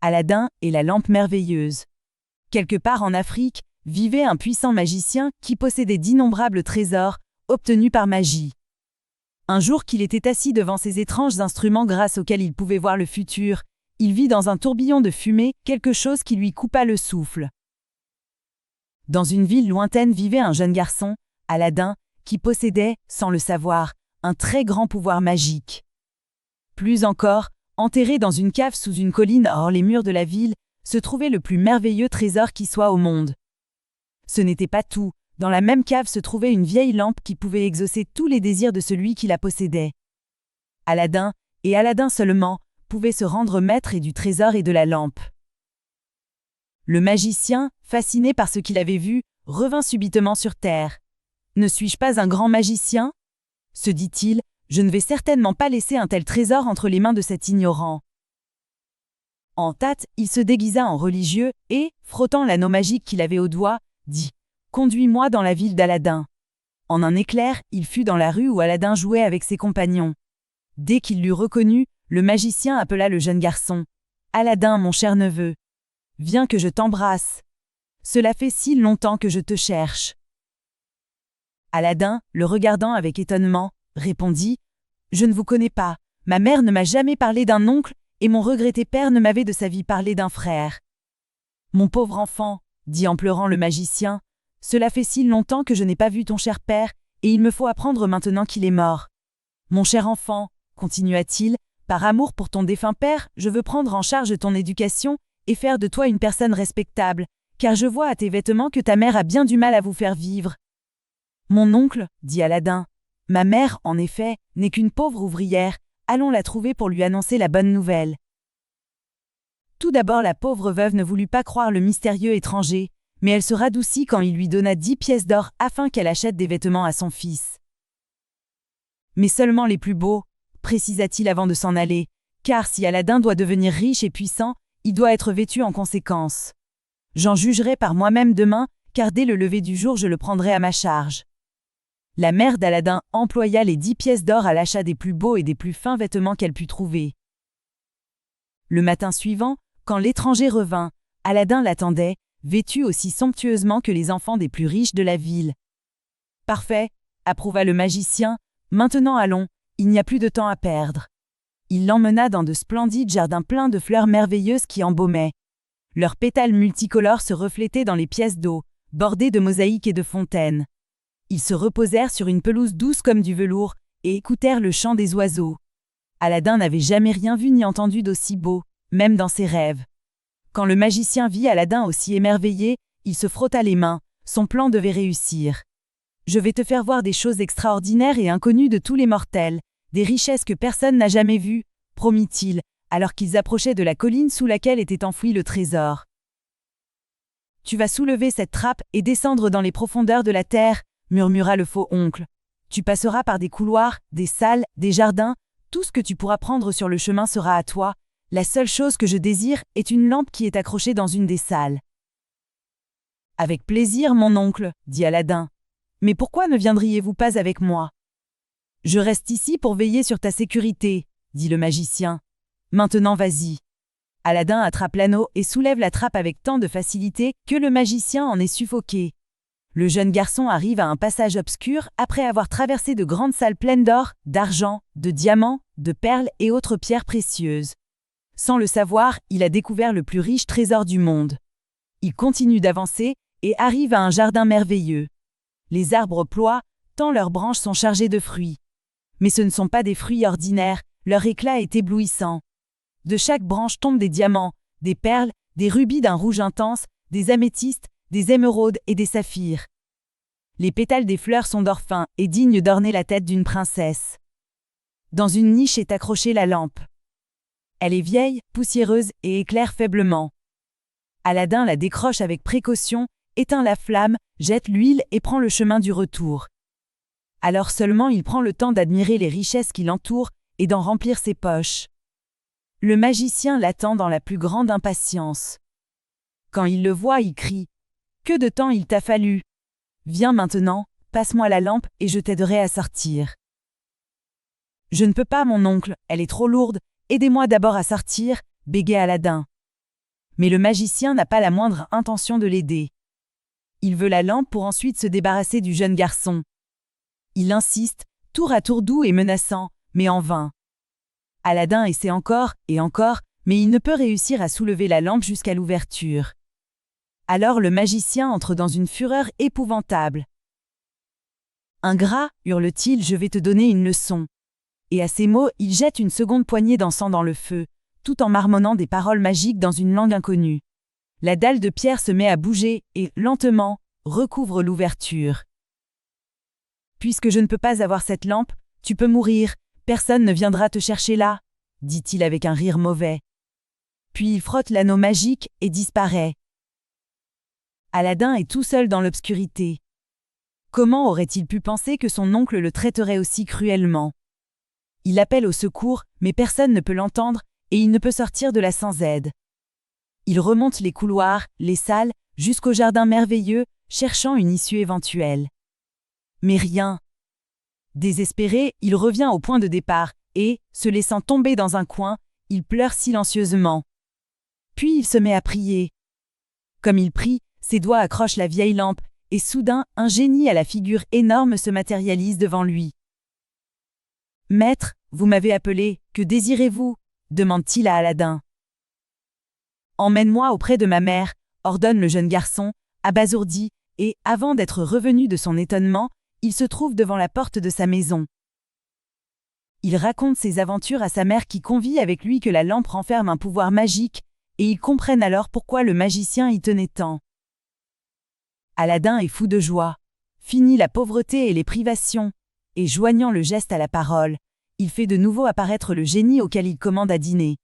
Aladin et la lampe merveilleuse. Quelque part en Afrique, vivait un puissant magicien qui possédait d'innombrables trésors, obtenus par magie. Un jour qu'il était assis devant ces étranges instruments grâce auxquels il pouvait voir le futur, il vit dans un tourbillon de fumée quelque chose qui lui coupa le souffle. Dans une ville lointaine vivait un jeune garçon, Aladin, qui possédait, sans le savoir, un très grand pouvoir magique. Plus encore, enterré dans une cave sous une colline hors les murs de la ville, se trouvait le plus merveilleux trésor qui soit au monde. Ce n'était pas tout, dans la même cave se trouvait une vieille lampe qui pouvait exaucer tous les désirs de celui qui la possédait. Aladin, et Aladin seulement, pouvait se rendre maître et du trésor et de la lampe. Le magicien, fasciné par ce qu'il avait vu, revint subitement sur terre. « Ne suis-je pas un grand magicien ?» se dit-il, « je ne vais certainement pas laisser un tel trésor entre les mains de cet ignorant. » En tâte, il se déguisa en religieux et, frottant l'anneau magique qu'il avait au doigt, dit « Conduis-moi dans la ville d'Aladin. » En un éclair, il fut dans la rue où Aladin jouait avec ses compagnons. Dès qu'il l'eut reconnu, le magicien appela le jeune garçon. « Aladin, mon cher neveu, viens que je t'embrasse. Cela fait si longtemps que je te cherche. » Aladin, le regardant avec étonnement, répondit « Je ne vous connais pas, ma mère ne m'a jamais parlé d'un oncle et mon regretté père ne m'avait de sa vie parlé d'un frère. »« Mon pauvre enfant, dit en pleurant le magicien, cela fait si longtemps que je n'ai pas vu ton cher père et il me faut apprendre maintenant qu'il est mort. Mon cher enfant, continua-t-il, par amour pour ton défunt père, je veux prendre en charge ton éducation et faire de toi une personne respectable, car je vois à tes vêtements que ta mère a bien du mal à vous faire vivre. » Mon oncle, dit Aladin, ma mère, en effet, n'est qu'une pauvre ouvrière, allons la trouver pour lui annoncer la bonne nouvelle. Tout d'abord la pauvre veuve ne voulut pas croire le mystérieux étranger, mais elle se radoucit quand il lui donna 10 pièces d'or afin qu'elle achète des vêtements à son fils. Mais seulement les plus beaux, précisa-t-il avant de s'en aller, car si Aladin doit devenir riche et puissant, il doit être vêtu en conséquence. J'en jugerai par moi-même demain, car dès le lever du jour je le prendrai à ma charge. La mère d'Aladin employa les 10 pièces d'or à l'achat des plus beaux et des plus fins vêtements qu'elle put trouver. Le matin suivant, quand l'étranger revint, Aladin l'attendait, vêtu aussi somptueusement que les enfants des plus riches de la ville. « Parfait, » approuva le magicien, « maintenant allons, il n'y a plus de temps à perdre. » Il l'emmena dans de splendides jardins pleins de fleurs merveilleuses qui embaumaient. Leurs pétales multicolores se reflétaient dans les pièces d'eau, bordées de mosaïques et de fontaines. Ils se reposèrent sur une pelouse douce comme du velours et écoutèrent le chant des oiseaux. Aladin n'avait jamais rien vu ni entendu d'aussi beau, même dans ses rêves. Quand le magicien vit Aladin aussi émerveillé, il se frotta les mains, son plan devait réussir. « Je vais te faire voir des choses extraordinaires et inconnues de tous les mortels, des richesses que personne n'a jamais vues, promit-il, alors qu'ils approchaient de la colline sous laquelle était enfoui le trésor. « Tu vas soulever cette trappe et descendre dans les profondeurs de la terre, murmura le faux oncle. Tu passeras par des couloirs, des salles, des jardins, tout ce que tu pourras prendre sur le chemin sera à toi. La seule chose que je désire est une lampe qui est accrochée dans une des salles. »« Avec plaisir, mon oncle, dit Aladin. Mais pourquoi ne viendriez-vous pas avec moi ? » ?»« Je reste ici pour veiller sur ta sécurité, dit le magicien. Maintenant vas-y. » Aladin attrape l'anneau et soulève la trappe avec tant de facilité que le magicien en est suffoqué. Le jeune garçon arrive à un passage obscur après avoir traversé de grandes salles pleines d'or, d'argent, de diamants, de perles et autres pierres précieuses. Sans le savoir, il a découvert le plus riche trésor du monde. Il continue d'avancer et arrive à un jardin merveilleux. Les arbres ploient, tant leurs branches sont chargées de fruits. Mais ce ne sont pas des fruits ordinaires, leur éclat est éblouissant. De chaque branche tombent des diamants, des perles, des rubis d'un rouge intense, des améthystes, des émeraudes et des saphirs. Les pétales des fleurs sont d'or fin et dignes d'orner la tête d'une princesse. Dans une niche est accrochée la lampe. Elle est vieille, poussiéreuse et éclaire faiblement. Aladin la décroche avec précaution, éteint la flamme, jette l'huile et prend le chemin du retour. Alors seulement il prend le temps d'admirer les richesses qui l'entourent et d'en remplir ses poches. Le magicien l'attend dans la plus grande impatience. Quand il le voit, il crie « Que de temps il t'a fallu ! Viens maintenant, passe-moi la lampe et je t'aiderai à sortir. »« Je ne peux pas, mon oncle, elle est trop lourde, aidez-moi d'abord à sortir, bégaya Aladin. Mais le magicien n'a pas la moindre intention de l'aider. Il veut la lampe pour ensuite se débarrasser du jeune garçon. Il insiste, tour à tour doux et menaçant, mais en vain. Aladin essaie encore et encore, mais il ne peut réussir à soulever la lampe jusqu'à l'ouverture. Alors le magicien entre dans une fureur épouvantable. « Ingrat, hurle-t-il, je vais te donner une leçon. » Et à ces mots, il jette une seconde poignée d'encens dans le feu, tout en marmonnant des paroles magiques dans une langue inconnue. La dalle de pierre se met à bouger et, lentement, recouvre l'ouverture. « Puisque je ne peux pas avoir cette lampe, tu peux mourir, personne ne viendra te chercher là, » dit-il avec un rire mauvais. Puis il frotte l'anneau magique et disparaît. Aladin est tout seul dans l'obscurité. Comment aurait-il pu penser que son oncle le traiterait aussi cruellement? Il appelle au secours, mais personne ne peut l'entendre, et il ne peut sortir de là sans aide. Il remonte les couloirs, les salles, jusqu'au jardin merveilleux, cherchant une issue éventuelle. Mais rien. Désespéré, il revient au point de départ, et, se laissant tomber dans un coin, il pleure silencieusement. Puis il se met à prier. Comme il prie, ses doigts accrochent la vieille lampe, et soudain, un génie à la figure énorme se matérialise devant lui. « Maître, vous m'avez appelé, que désirez-vous » demande-t-il à Aladin. « Emmène-moi auprès de ma mère » ordonne le jeune garçon, abasourdi, et, avant d'être revenu de son étonnement, il se trouve devant la porte de sa maison. Il raconte ses aventures à sa mère qui convie avec lui que la lampe renferme un pouvoir magique, et ils comprennent alors pourquoi le magicien y tenait tant. Aladin est fou de joie. Fini la pauvreté et les privations, et joignant le geste à la parole, il fait de nouveau apparaître le génie auquel il commande à dîner.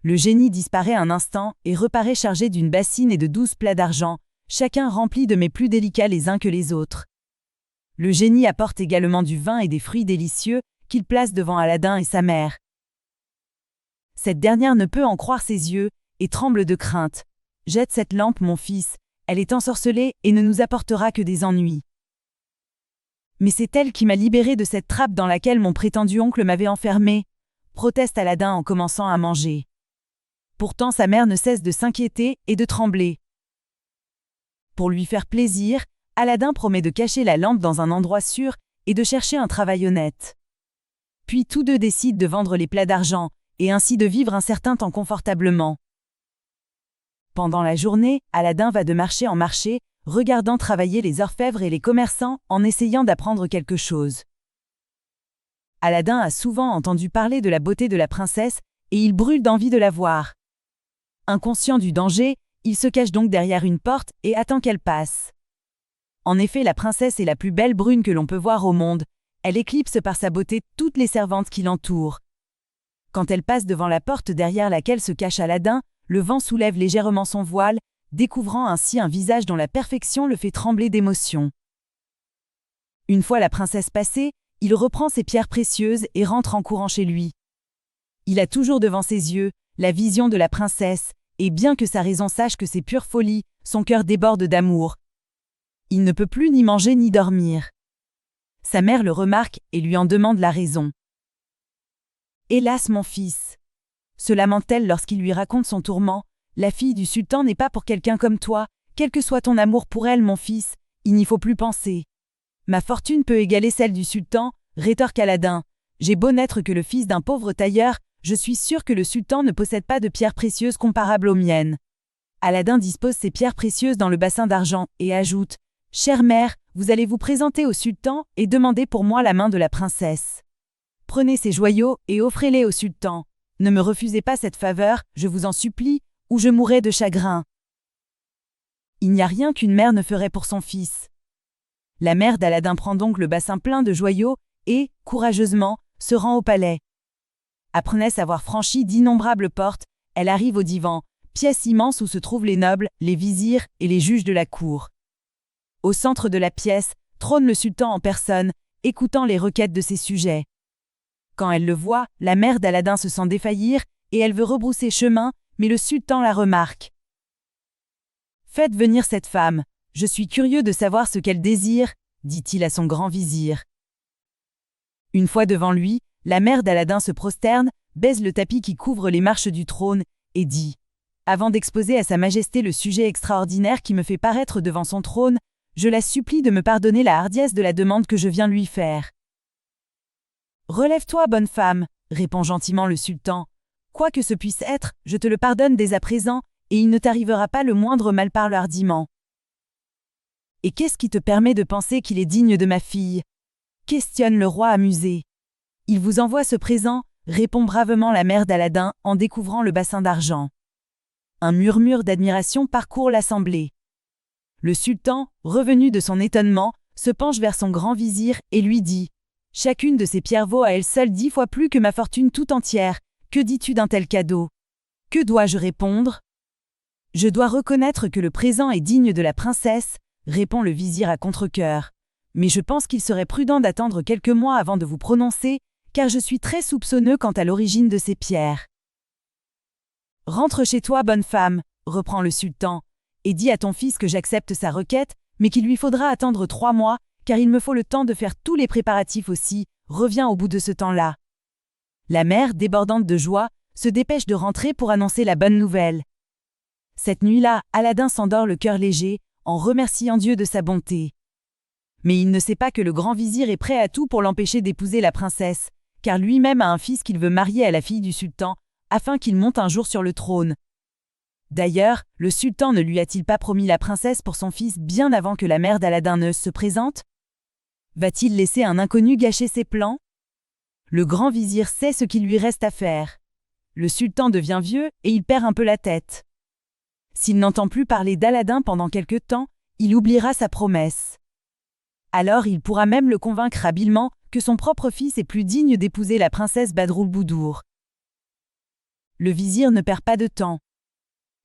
Le génie disparaît un instant et reparaît chargé d'une bassine et de 12 plats d'argent, chacun rempli de mets plus délicats les uns que les autres. Le génie apporte également du vin et des fruits délicieux qu'il place devant Aladin et sa mère. Cette dernière ne peut en croire ses yeux et tremble de crainte. « Jette cette lampe, mon fils, elle est ensorcelée et ne nous apportera que des ennuis. » « Mais c'est elle qui m'a libéré de cette trappe dans laquelle mon prétendu oncle m'avait enfermé, » proteste Aladin en commençant à manger. Pourtant sa mère ne cesse de s'inquiéter et de trembler. Pour lui faire plaisir, Aladin promet de cacher la lampe dans un endroit sûr et de chercher un travail honnête. Puis tous deux décident de vendre les plats d'argent et ainsi de vivre un certain temps confortablement. Pendant la journée, Aladin va de marché en marché, regardant travailler les orfèvres et les commerçants en essayant d'apprendre quelque chose. Aladin a souvent entendu parler de la beauté de la princesse et il brûle d'envie de la voir. Inconscient du danger, il se cache donc derrière une porte et attend qu'elle passe. En effet, la princesse est la plus belle brune que l'on peut voir au monde. Elle éclipse par sa beauté toutes les servantes qui l'entourent. Quand elle passe devant la porte derrière laquelle se cache Aladin, le vent soulève légèrement son voile, découvrant ainsi un visage dont la perfection le fait trembler d'émotion. Une fois la princesse passée, il reprend ses pierres précieuses et rentre en courant chez lui. Il a toujours devant ses yeux la vision de la princesse, et bien que sa raison sache que c'est pure folie, son cœur déborde d'amour. Il ne peut plus ni manger ni dormir. Sa mère le remarque et lui en demande la raison. « Hélas, mon fils !» se lamente-t-elle lorsqu'il lui raconte son tourment. « La fille du sultan n'est pas pour quelqu'un comme toi, quel que soit ton amour pour elle, mon fils, il n'y faut plus penser. »« Ma fortune peut égaler celle du sultan, » rétorque Aladin. « J'ai beau n'être que le fils d'un pauvre tailleur, je suis sûr que le sultan ne possède pas de pierres précieuses comparables aux miennes. » Aladin dispose ses pierres précieuses dans le bassin d'argent et ajoute « Chère mère, vous allez vous présenter au sultan et demander pour moi la main de la princesse. Prenez ces joyaux et offrez-les au sultan. Ne me refusez pas cette faveur, je vous en supplie, ou je mourrai de chagrin. » Il n'y a rien qu'une mère ne ferait pour son fils. La mère d'Aladin prend donc le bassin plein de joyaux et, courageusement, se rend au palais. Après avoir franchi d'innombrables portes, elle arrive au divan, pièce immense où se trouvent les nobles, les vizirs et les juges de la cour. Au centre de la pièce, trône le sultan en personne, écoutant les requêtes de ses sujets. Quand elle le voit, la mère d'Aladin se sent défaillir et elle veut rebrousser chemin, mais le sultan la remarque. « Faites venir cette femme, je suis curieux de savoir ce qu'elle désire, » dit-il à son grand vizir. Une fois devant lui, la mère d'Aladin se prosterne, baise le tapis qui couvre les marches du trône et dit Avant d'exposer à Sa Majesté le sujet extraordinaire qui me fait paraître devant son trône, je la supplie de me pardonner la hardiesse de la demande que je viens lui faire. »« Relève-toi, bonne femme, » répond gentiment le sultan. « Quoi que ce puisse être, je te le pardonne dès à présent, et il ne t'arrivera pas le moindre mal par le hardiment. »« Et qu'est-ce qui te permet de penser qu'il est digne de ma fille ?» questionne le roi amusé. « Il vous envoie ce présent, » répond bravement la mère d'Aladin en découvrant le bassin d'argent. Un murmure d'admiration parcourt l'assemblée. Le sultan, revenu de son étonnement, se penche vers son grand vizir et lui dit « Chacune de ces pierres vaut à elle seule 10 fois plus que ma fortune tout entière. Que dis-tu d'un tel cadeau ?» Que dois-je répondre ? « Je dois reconnaître que le présent est digne de la princesse, » répond le vizir à contre-cœur. « Mais je pense qu'il serait prudent d'attendre quelques mois avant de vous prononcer, car je suis très soupçonneux quant à l'origine de ces pierres. »« Rentre chez toi, bonne femme, » reprend le sultan, « et dis à ton fils que j'accepte sa requête, mais qu'il lui faudra attendre 3 mois, car il me faut le temps de faire tous les préparatifs aussi, reviens au bout de ce temps-là. » La mère, débordante de joie, se dépêche de rentrer pour annoncer la bonne nouvelle. Cette nuit-là, Aladin s'endort le cœur léger, en remerciant Dieu de sa bonté. Mais il ne sait pas que le grand vizir est prêt à tout pour l'empêcher d'épouser la princesse, car lui-même a un fils qu'il veut marier à la fille du sultan, afin qu'il monte un jour sur le trône. D'ailleurs, le sultan ne lui a-t-il pas promis la princesse pour son fils bien avant que la mère d'Aladin ne se présente ? Va-t-il laisser un inconnu gâcher ses plans ? Le grand vizir sait ce qu'il lui reste à faire. Le sultan devient vieux et il perd un peu la tête. S'il n'entend plus parler d'Aladin pendant quelque temps, il oubliera sa promesse. Alors il pourra même le convaincre habilement que son propre fils est plus digne d'épouser la princesse Badroulboudour. Le vizir ne perd pas de temps.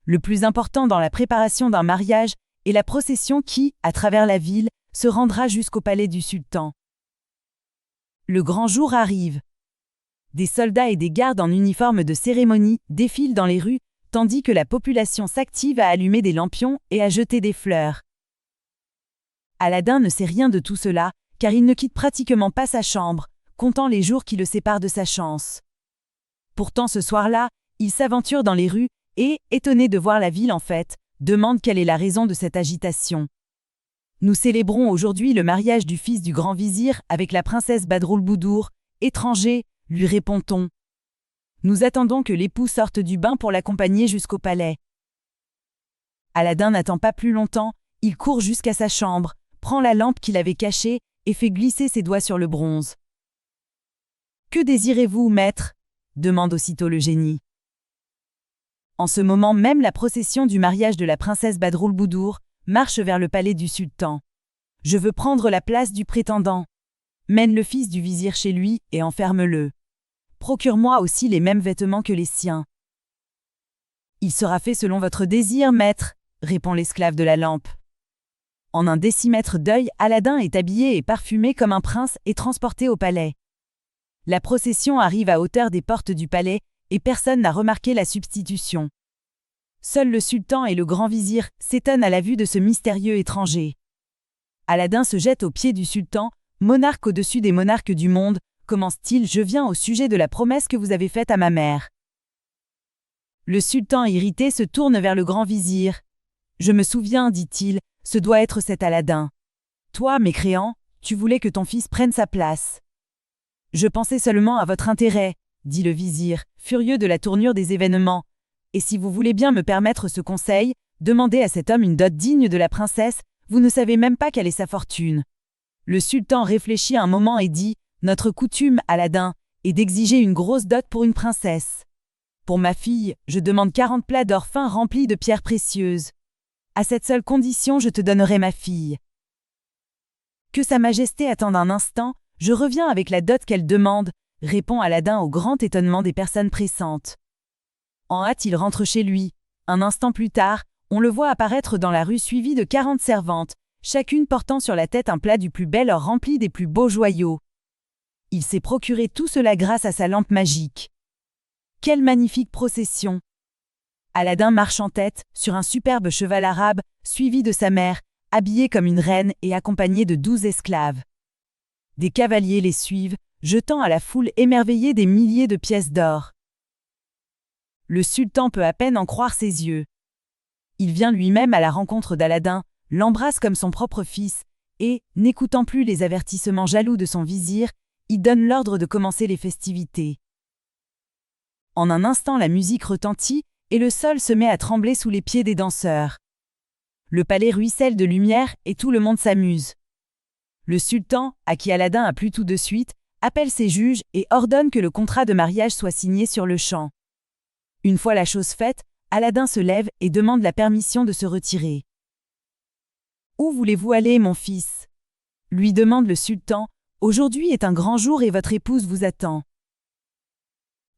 Le plus important dans la préparation d'un mariage est la procession qui, à travers la ville, se rendra jusqu'au palais du sultan. Le grand jour arrive. Des soldats et des gardes en uniforme de cérémonie défilent dans les rues, tandis que la population s'active à allumer des lampions et à jeter des fleurs. Aladin ne sait rien de tout cela, car il ne quitte pratiquement pas sa chambre, comptant les jours qui le séparent de sa chance. Pourtant ce soir-là, il s'aventure dans les rues et, étonné de voir la ville en fête, demande quelle est la raison de cette agitation. « Nous célébrons aujourd'hui le mariage du fils du grand vizir avec la princesse Badroulboudour, étranger, » lui répond-on. « Nous attendons que l'époux sorte du bain pour l'accompagner jusqu'au palais. » Aladin n'attend pas plus longtemps, il court jusqu'à sa chambre, prend la lampe qu'il avait cachée et fait glisser ses doigts sur le bronze. « Que désirez-vous, maître ?» demande aussitôt le génie. En ce moment même, la procession du mariage de la princesse Badroulboudour marche vers le palais du sultan. « Je veux prendre la place du prétendant. Mène le fils du vizir chez lui et enferme-le. Procure-moi aussi les mêmes vêtements que les siens. »« Il sera fait selon votre désir, maître, » répond l'esclave de la lampe. En un décimètre d'œil, Aladin est habillé et parfumé comme un prince et transporté au palais. La procession arrive à hauteur des portes du palais et personne n'a remarqué la substitution. Seul le sultan et le grand vizir s'étonnent à la vue de ce mystérieux étranger. Aladin se jette aux pieds du sultan, monarque au-dessus des monarques du monde, commence-t-il, je viens au sujet de la promesse que vous avez faite à ma mère. Le sultan irrité se tourne vers le grand vizir. Je me souviens, dit-il, ce doit être cet Aladin. Toi, mécréant, tu voulais que ton fils prenne sa place. Je pensais seulement à votre intérêt, dit le vizir, furieux de la tournure des événements. Et si vous voulez bien me permettre ce conseil, demandez à cet homme une dot digne de la princesse, vous ne savez même pas quelle est sa fortune. Le sultan réfléchit un moment et dit, notre coutume, Aladin, est d'exiger une grosse dot pour une princesse. Pour ma fille, je demande 40 plats d'or fin remplis de pierres précieuses. À cette seule condition, je te donnerai ma fille. Que sa majesté attende un instant, je reviens avec la dot qu'elle demande, répond Aladin au grand étonnement des personnes pressantes. En hâte, il rentre chez lui. Un instant plus tard, on le voit apparaître dans la rue suivi de 40 servantes, chacune portant sur la tête un plat du plus bel or rempli des plus beaux joyaux. Il s'est procuré tout cela grâce à sa lampe magique. Quelle magnifique procession! Aladin marche en tête, sur un superbe cheval arabe, suivi de sa mère, habillée comme une reine et accompagnée de 12 esclaves. Des cavaliers les suivent, jetant à la foule émerveillée des milliers de pièces d'or. Le sultan peut à peine en croire ses yeux. Il vient lui-même à la rencontre d'Aladin, l'embrasse comme son propre fils, et, n'écoutant plus les avertissements jaloux de son vizir, il donne l'ordre de commencer les festivités. En un instant, la musique retentit, et le sol se met à trembler sous les pieds des danseurs. Le palais ruisselle de lumière et tout le monde s'amuse. Le sultan, à qui Aladin a plu tout de suite, appelle ses juges et ordonne que le contrat de mariage soit signé sur le champ. Une fois la chose faite, Aladin se lève et demande la permission de se retirer. « Où voulez-vous aller, mon fils ?» lui demande le sultan. « Aujourd'hui est un grand jour et votre épouse vous attend. »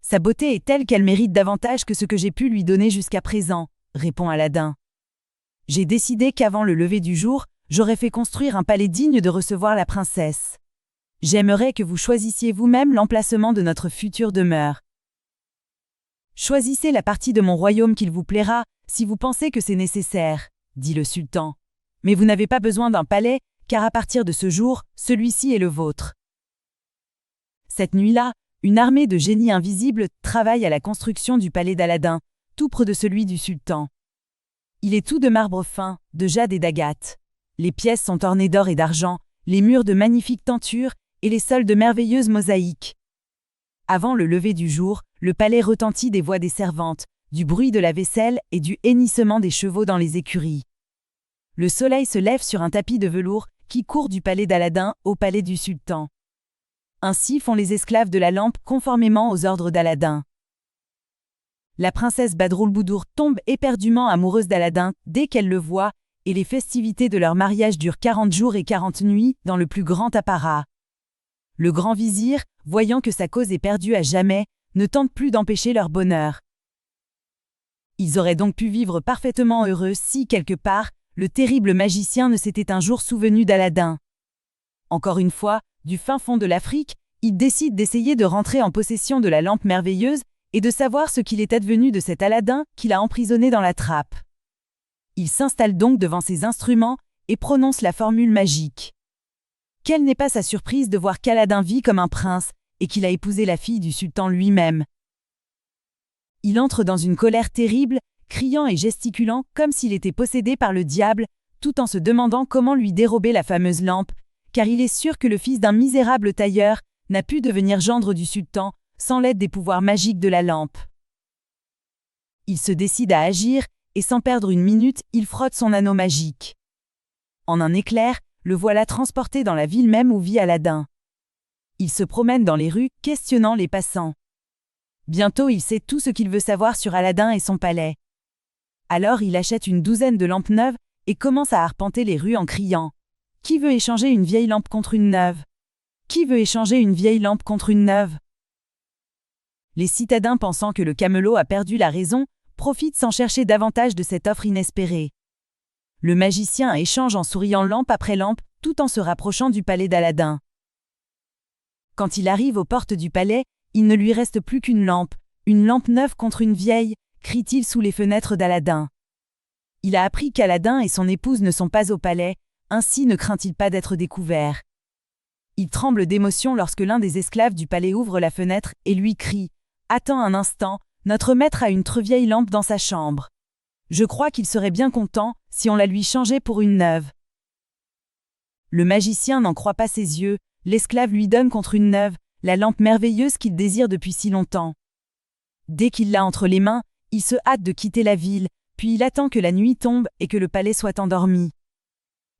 Sa beauté est telle qu'elle mérite davantage que ce que j'ai pu lui donner jusqu'à présent, répond Aladin. J'ai décidé qu'avant le lever du jour, j'aurais fait construire un palais digne de recevoir la princesse. J'aimerais que vous choisissiez vous-même l'emplacement de notre future demeure. Choisissez la partie de mon royaume qu'il vous plaira, si vous pensez que c'est nécessaire, dit le sultan. Mais vous n'avez pas besoin d'un palais, car à partir de ce jour, celui-ci est le vôtre. Cette nuit-là, une armée de génies invisibles travaille à la construction du palais d'Aladin, tout près de celui du sultan. Il est tout de marbre fin, de jade et d'agate. Les pièces sont ornées d'or et d'argent, les murs de magnifiques tentures et les sols de merveilleuses mosaïques. Avant le lever du jour, le palais retentit des voix des servantes, du bruit de la vaisselle et du hennissement des chevaux dans les écuries. Le soleil se lève sur un tapis de velours qui court du palais d'Aladin au palais du sultan. Ainsi font les esclaves de la lampe conformément aux ordres d'Aladin. La princesse Badroulboudour tombe éperdument amoureuse d'Aladin dès qu'elle le voit, et les festivités de leur mariage durent 40 jours et 40 nuits dans le plus grand apparat. Le grand vizir, voyant que sa cause est perdue à jamais, ne tente plus d'empêcher leur bonheur. Ils auraient donc pu vivre parfaitement heureux si, quelque part, le terrible magicien ne s'était un jour souvenu d'Aladin. Encore une fois, du fin fond de l'Afrique, il décide d'essayer de rentrer en possession de la lampe merveilleuse et de savoir ce qu'il est advenu de cet Aladin qu'il a emprisonné dans la trappe. Il s'installe donc devant ses instruments et prononce la formule magique. Quelle n'est pas sa surprise de voir qu'Aladin vit comme un prince et qu'il a épousé la fille du sultan lui-même. Il entre dans une colère terrible, criant et gesticulant comme s'il était possédé par le diable, tout en se demandant comment lui dérober la fameuse lampe, car il est sûr que le fils d'un misérable tailleur n'a pu devenir gendre du sultan sans l'aide des pouvoirs magiques de la lampe. Il se décide à agir, et sans perdre une minute, il frotte son anneau magique. En un éclair, le voilà transporté dans la ville même où vit Aladin. Il se promène dans les rues, questionnant les passants. Bientôt il sait tout ce qu'il veut savoir sur Aladin et son palais. Alors il achète une douzaine de lampes neuves et commence à arpenter les rues en criant « Qui veut échanger une vieille lampe contre une neuve ? Qui veut échanger une vieille lampe contre une neuve ?» Les citadins, pensant que le camelot a perdu la raison, profitent sans chercher davantage de cette offre inespérée. Le magicien échange en souriant lampe après lampe, tout en se rapprochant du palais d'Aladin. Quand il arrive aux portes du palais, il ne lui reste plus qu'une lampe neuve contre une vieille, crie-t-il sous les fenêtres d'Aladin. Il a appris qu'Aladin et son épouse ne sont pas au palais, ainsi ne craint-il pas d'être découvert. Il tremble d'émotion lorsque l'un des esclaves du palais ouvre la fenêtre et lui crie « Attends un instant, notre maître a une très vieille lampe dans sa chambre. Je crois qu'il serait bien content si on la lui changeait pour une neuve. » Le magicien n'en croit pas ses yeux, l'esclave lui donne contre une neuve la lampe merveilleuse qu'il désire depuis si longtemps. Dès qu'il l'a entre les mains, il se hâte de quitter la ville, puis il attend que la nuit tombe et que le palais soit endormi.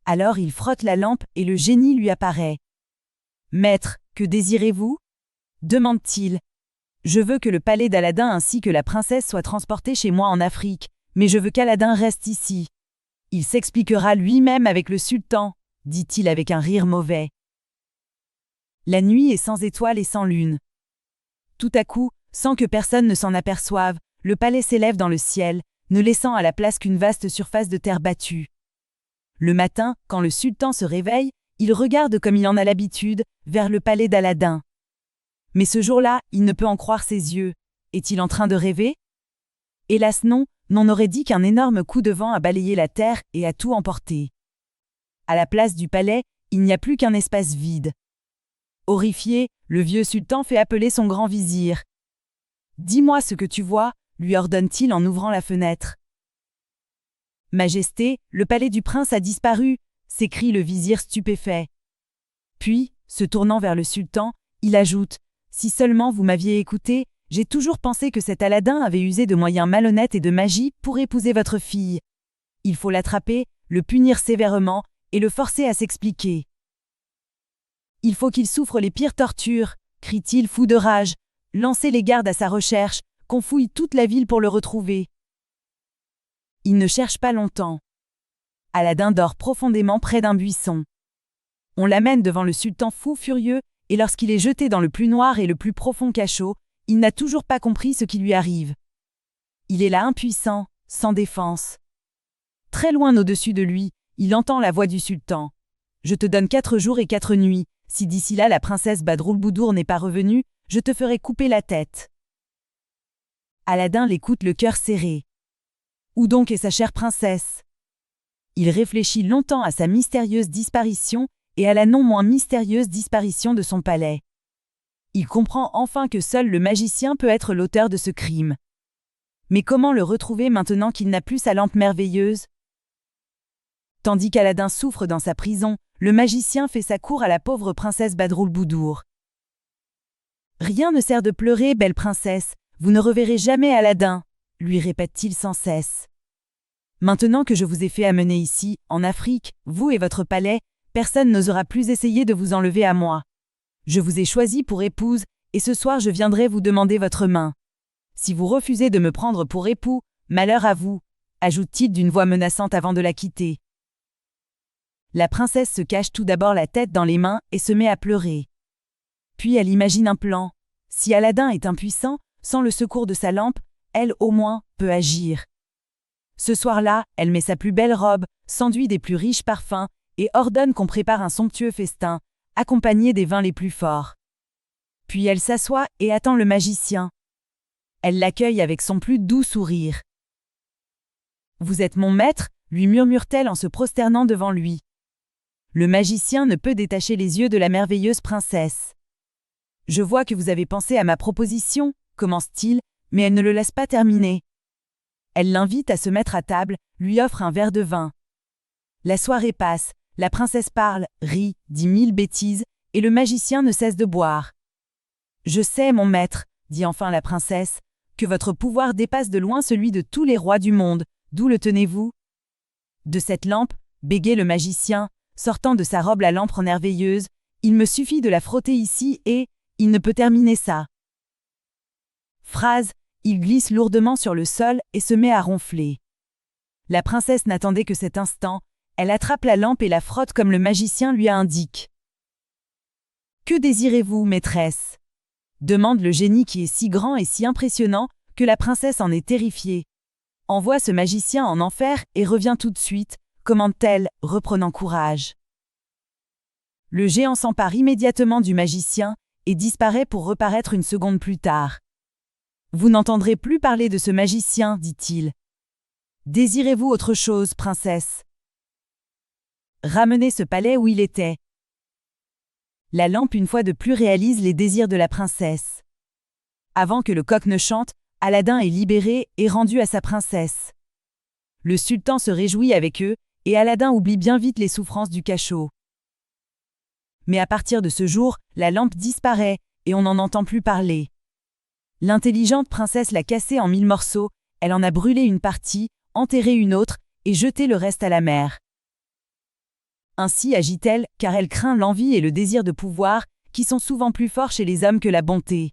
Alors il frotte la lampe et le génie lui apparaît. « Maître, que désirez-vous » demande-t-il. « Je veux que le palais d'Aladin ainsi que la princesse soient transportés chez moi en Afrique, mais je veux qu'Aladin reste ici. Il s'expliquera lui-même avec le sultan, dit-il avec un rire mauvais. La nuit est sans étoiles et sans lune. Tout à coup, sans que personne ne s'en aperçoive, le palais s'élève dans le ciel, ne laissant à la place qu'une vaste surface de terre battue. Le matin, quand le sultan se réveille, il regarde comme il en a l'habitude, vers le palais d'Aladin. Mais ce jour-là, il ne peut en croire ses yeux. Est-il en train de rêver ? Hélas non, n'en aurait dit qu'un énorme coup de vent a balayé la terre et a tout emporté. À la place du palais, il n'y a plus qu'un espace vide. Horrifié, le vieux sultan fait appeler son grand vizir. « Dis-moi ce que tu vois, lui ordonne-t-il en ouvrant la fenêtre. Majesté, le palais du prince a disparu, s'écrie le vizir stupéfait. Puis, se tournant vers le sultan, il ajoute « Si seulement vous m'aviez écouté, j'ai toujours pensé que cet Aladin avait usé de moyens malhonnêtes et de magie pour épouser votre fille. Il faut l'attraper, le punir sévèrement et le forcer à s'expliquer. » « Il faut qu'il souffre les pires tortures, crie-t-il fou de rage. Lancez les gardes à sa recherche, qu'on fouille toute la ville pour le retrouver. Il ne cherche pas longtemps. Aladin dort profondément près d'un buisson. On l'amène devant le sultan fou furieux, et lorsqu'il est jeté dans le plus noir et le plus profond cachot, il n'a toujours pas compris ce qui lui arrive. Il est là impuissant, sans défense. Très loin au-dessus de lui, il entend la voix du sultan. « Je te donne 4 jours et 4 nuits. Si d'ici là la princesse Badroulboudour n'est pas revenue, je te ferai couper la tête. » Aladin l'écoute le cœur serré. Où donc est sa chère princesse? Il réfléchit longtemps à sa mystérieuse disparition et à la non moins mystérieuse disparition de son palais. Il comprend enfin que seul le magicien peut être l'auteur de ce crime. Mais comment le retrouver maintenant qu'il n'a plus sa lampe merveilleuse? Tandis qu'Aladin souffre dans sa prison, le magicien fait sa cour à la pauvre princesse Badroulboudour. « Rien ne sert de pleurer, belle princesse, vous ne reverrez jamais Aladin, lui répète-t-il sans cesse. Maintenant que je vous ai fait amener ici, en Afrique, vous et votre palais, personne n'osera plus essayer de vous enlever à moi. Je vous ai choisi pour épouse, et ce soir je viendrai vous demander votre main. Si vous refusez de me prendre pour époux, malheur à vous, ajoute-t-il d'une voix menaçante avant de la quitter. La princesse se cache tout d'abord la tête dans les mains et se met à pleurer. Puis elle imagine un plan. Si Aladin est impuissant, sans le secours de sa lampe, elle, au moins, peut agir. Ce soir-là, elle met sa plus belle robe, s'enduit des plus riches parfums et ordonne qu'on prépare un somptueux festin, accompagné des vins les plus forts. Puis elle s'assoit et attend le magicien. Elle l'accueille avec son plus doux sourire. « Vous êtes mon maître ?» lui murmure-t-elle en se prosternant devant lui. Le magicien ne peut détacher les yeux de la merveilleuse princesse. « Je vois que vous avez pensé à ma proposition, » commence-t-il, mais elle ne le laisse pas terminer. Elle l'invite à se mettre à table, lui offre un verre de vin. La soirée passe, la princesse parle, rit, dit 1000 bêtises, et le magicien ne cesse de boire. « Je sais, mon maître, » dit enfin la princesse, « que votre pouvoir dépasse de loin celui de tous les rois du monde. D'où le tenez-vous » ? De cette lampe, bégait le magicien, sortant de sa robe la lampe merveilleuse, il me suffit de la frotter ici et, il ne peut terminer ça. Phrase, il glisse lourdement sur le sol et se met à ronfler. La princesse n'attendait que cet instant, elle attrape la lampe et la frotte comme le magicien lui a indiqué. « Que désirez-vous, maîtresse ?» demande le génie qui est si grand et si impressionnant que la princesse en est terrifiée. « Envoie ce magicien en enfer et reviens tout de suite », commande-t-elle, reprenant courage. Le géant s'empare immédiatement du magicien et disparaît pour reparaître une seconde plus tard. « Vous n'entendrez plus parler de ce magicien, dit-il. Désirez-vous autre chose, princesse ? Ramenez ce palais où il était. » La lampe une fois de plus réalise les désirs de la princesse. Avant que le coq ne chante, Aladin est libéré et rendu à sa princesse. Le sultan se réjouit avec eux, et Aladin oublie bien vite les souffrances du cachot. Mais à partir de ce jour, la lampe disparaît, et on n'en entend plus parler. L'intelligente princesse l'a cassée en 1000 morceaux, elle en a brûlé une partie, enterré une autre, et jeté le reste à la mer. Ainsi agit-elle, car elle craint l'envie et le désir de pouvoir, qui sont souvent plus forts chez les hommes que la bonté.